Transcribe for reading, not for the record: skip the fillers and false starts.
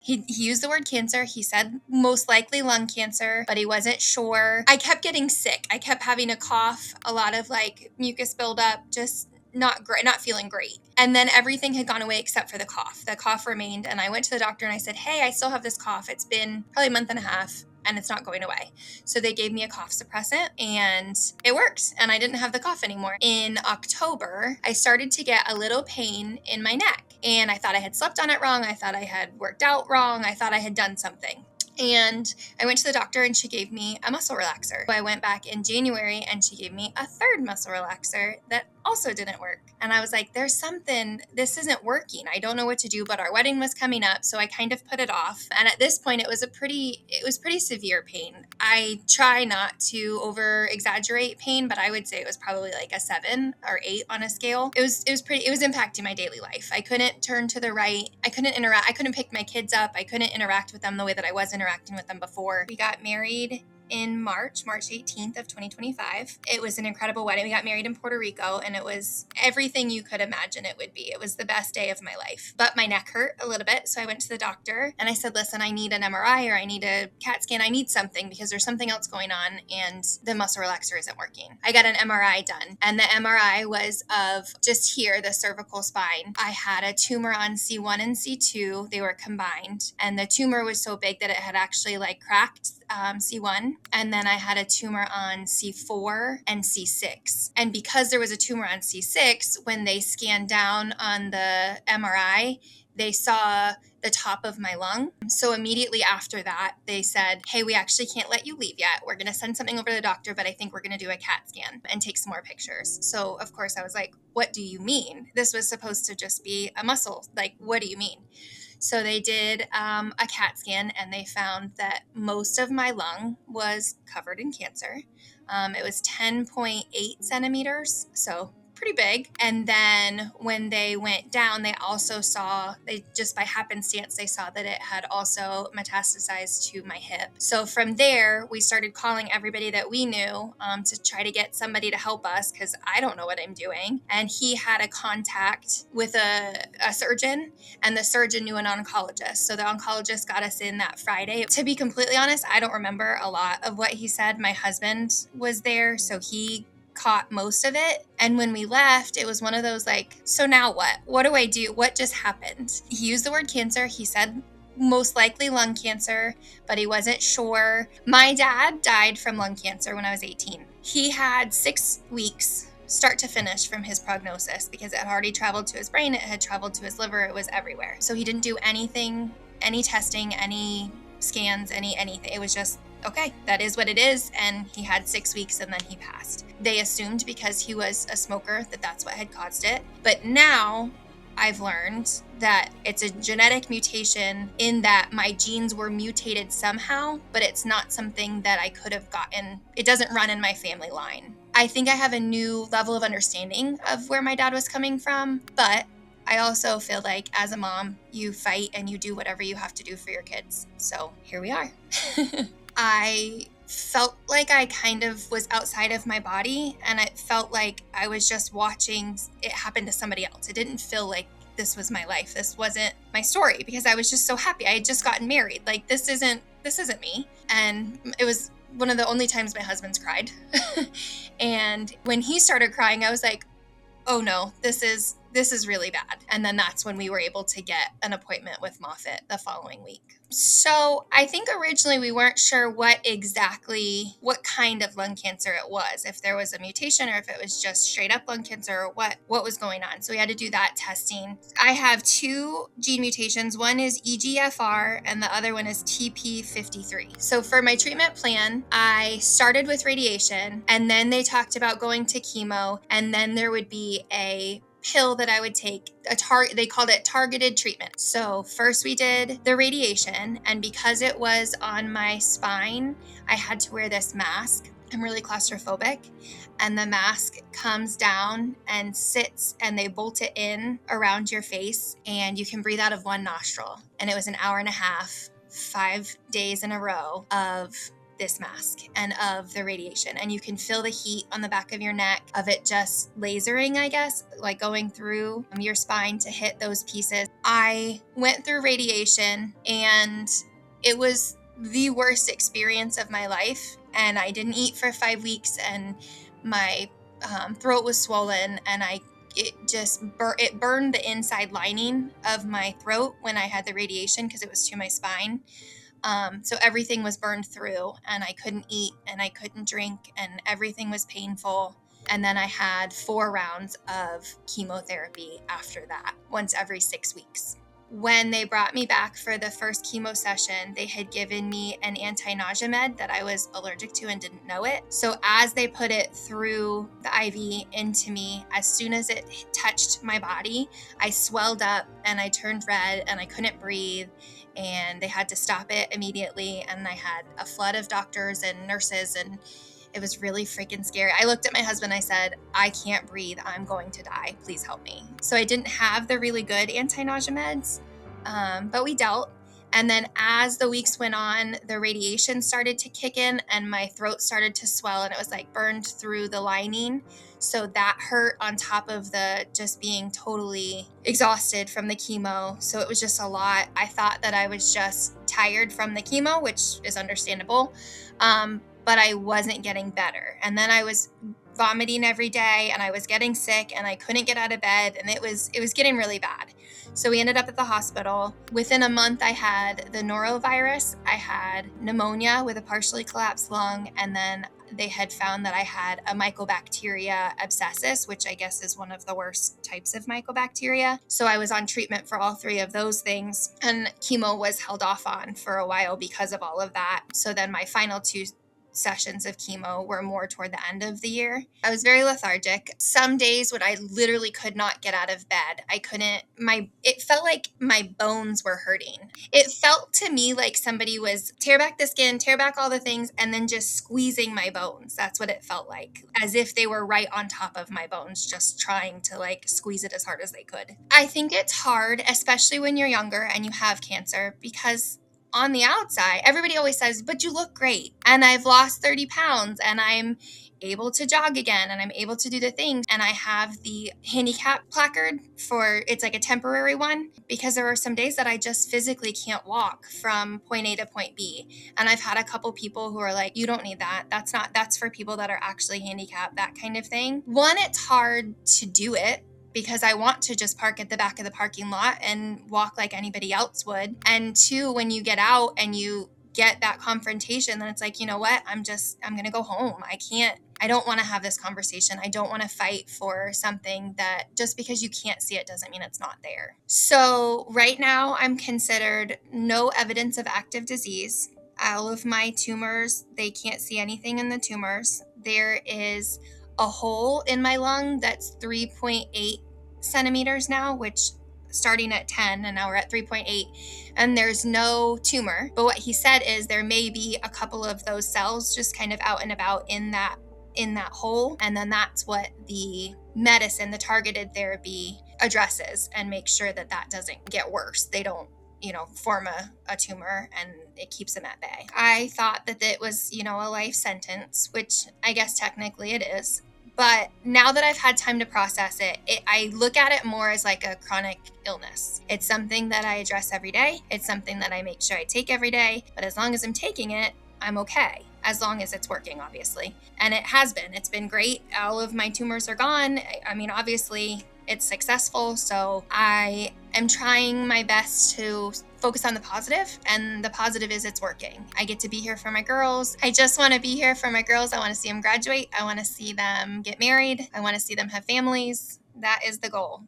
He used the word cancer. He said most likely lung cancer, but he wasn't sure. I kept getting sick. I kept having a cough, a lot of like mucus buildup, just not great, not feeling great. And then everything had gone away except for the cough. The cough remained. And I went to the doctor and I said, hey, I still have this cough. It's been probably a month and a half and it's not going away. So they gave me a cough suppressant and it worked. And I didn't have the cough anymore. In October, I started to get a little pain in my neck. And I thought I had slept on it wrong. I thought I had worked out wrong. I thought I had done something. And I went to the doctor and she gave me a muscle relaxer. So I went back in January and she gave me a third muscle relaxer that also didn't work. And I was like, there's something, this isn't working. I don't know what to do, but our wedding was coming up. So I kind of put it off. And at this point, it was pretty severe pain. I try not to over exaggerate pain, but I would say it was probably like a 7 or 8 on a scale. It was impacting my daily life. I couldn't turn to the right. I couldn't interact. I couldn't pick my kids up. I couldn't interact with them the way that I was interacting with them before. We got married in March 18th of 2025. It was an incredible wedding. We got married in Puerto Rico and it was everything you could imagine it would be. It was the best day of my life. But my neck hurt a little bit. So I went to the doctor and I said, listen, I need an MRI or I need a CAT scan. I need something because there's something else going on and the muscle relaxer isn't working. I got an MRI done and the MRI was of just here, the cervical spine. I had a tumor on C1 and C2. They were combined and the tumor was so big that it had actually like cracked C1. And then I had a tumor on C4 and C6. And because there was a tumor on C6, when they scanned down on the MRI, they saw the top of my lung. So immediately after that, they said, hey, we actually can't let you leave yet. We're going to send something over to the doctor, but I think we're going to do a CAT scan and take some more pictures. So of course I was like, what do you mean? This was supposed to just be a muscle. Like, what do you mean? So they did a CAT scan and they found that most of my lung was covered in cancer. It was 10.8 centimeters, so pretty big. And then when they went down, they also saw, they just by happenstance, they saw that it had also metastasized to my hip. So from there, we started calling everybody that we knew to try to get somebody to help us because I don't know what I'm doing. And he had a contact with a surgeon and the surgeon knew an oncologist. So the oncologist got us in that Friday. To be completely honest, I don't remember a lot of what he said. My husband was there, so he caught most of it. And when we left, it was one of those like, so now what? What do I do? What just happened? He used the word cancer. He said most likely lung cancer, but he wasn't sure. My dad died from lung cancer when I was 18. He had 6 weeks start to finish from his prognosis because it had already traveled to his brain, it had traveled to his liver, it was everywhere. So he didn't do anything, any testing, any scans, anything. It was just, okay, that is what it is. And he had 6 weeks and then he passed. They assumed because he was a smoker that that's what had caused it. But now I've learned that it's a genetic mutation in that my genes were mutated somehow, but it's not something that I could have gotten. It doesn't run in my family line. I think I have a new level of understanding of where my dad was coming from, but I also feel like as a mom, you fight and you do whatever you have to do for your kids. So here we are. I felt like I kind of was outside of my body and it felt like I was just watching it happen to somebody else. It didn't feel like this was my life. This wasn't my story because I was just so happy. I had just gotten married. Like this isn't me. And it was one of the only times my husband's cried. And when he started crying, I was like, oh no, this is really bad. And then that's when we were able to get an appointment with Moffitt the following week. So I think originally we weren't sure what kind of lung cancer it was, if there was a mutation or if it was just straight up lung cancer or what was going on. So we had to do that testing. I have 2 gene mutations. One is EGFR and the other one is TP53. So for my treatment plan, I started with radiation and then they talked about going to chemo and then there would be a pill that I would take, they called it targeted treatment. So first we did the radiation, and because it was on my spine, I had to wear this mask. I'm really claustrophobic, and the mask comes down and sits and they bolt it in around your face and you can breathe out of one nostril. And it was an hour and a half, 5 days in a row of this mask and of the radiation. And you can feel the heat on the back of your neck of it just lasering, I guess, like going through your spine to hit those pieces. I went through radiation and it was the worst experience of my life. And I didn't eat for 5 weeks and my throat was swollen and it burned the inside lining of my throat when I had the radiation because it was to my spine. So everything was burned through and I couldn't eat and I couldn't drink and everything was painful. And then I had 4 rounds of chemotherapy after that, once every 6 weeks. When they brought me back for the first chemo session, they had given me an anti-nausea med that I was allergic to and didn't know it. So as they put it through the IV into me, as soon as it touched my body, I swelled up and I turned red and I couldn't breathe. And they had to stop it immediately. And I had a flood of doctors and nurses and it was really freaking scary. I looked at my husband, I said, I can't breathe. I'm going to die. Please help me. So I didn't have the really good anti-nausea meds, but we dealt. And then as the weeks went on, the radiation started to kick in and my throat started to swell and it was like burned through the lining. So that hurt on top of the just being totally exhausted from the chemo. So it was just a lot. I thought that I was just tired from the chemo, which is understandable. But I wasn't getting better. And then I was vomiting every day and I was getting sick and I couldn't get out of bed and it was getting really bad. So we ended up at the hospital. Within a month, I had the norovirus. I had pneumonia with a partially collapsed lung. And then they had found that I had a mycobacteria abscessus, which I guess is one of the worst types of mycobacteria. So I was on treatment for all 3 of those things. And chemo was held off on for a while because of all of that. So then my final 2 sessions of chemo were more toward the end of the year. I was very lethargic. Some days when I literally could not get out of bed, it felt like my bones were hurting. It felt to me like somebody was tear back the skin, tear back all the things, and then just squeezing my bones. That's what it felt like, as if they were right on top of my bones, just trying to like squeeze it as hard as they could. I think it's hard, especially when you're younger and you have cancer, because on the outside, everybody always says, but you look great. And I've lost 30 pounds and I'm able to jog again and I'm able to do the things. And I have the handicap placard it's like a temporary one because there are some days that I just physically can't walk from point A to point B. And I've had a couple people who are like, you don't need that. That's for people that are actually handicapped, that kind of thing. One, it's hard to do it because I want to just park at the back of the parking lot and walk like anybody else would. And 2, when you get out and you get that confrontation, then it's like, you know what? I'm going to go home. I don't want to have this conversation. I don't want to fight for something that just because you can't see it doesn't mean it's not there. So right now I'm considered no evidence of active disease. All of my tumors, they can't see anything in the tumors. There is a hole in my lung that's 3.8 centimeters now, which starting at 10 and now we're at 3.8, and there's no tumor. But what he said is there may be a couple of those cells just kind of out and about in that hole. And then that's what the medicine, the targeted therapy addresses and makes sure that doesn't get worse. They don't form a tumor and it keeps them at bay. I thought that it was, a life sentence, which I guess technically it is. But now that I've had time to process it, I look at it more as like a chronic illness. It's something that I address every day. It's something that I make sure I take every day. But as long as I'm taking it, I'm okay. As long as it's working, obviously. And it has been. It's been great. All of my tumors are gone. I mean, obviously, it's successful. So I am trying my best to focus on the positive, and the positive is it's working. I get to be here for my girls. I just want to be here for my girls. I want to see them graduate. I want to see them get married. I want to see them have families. That is the goal.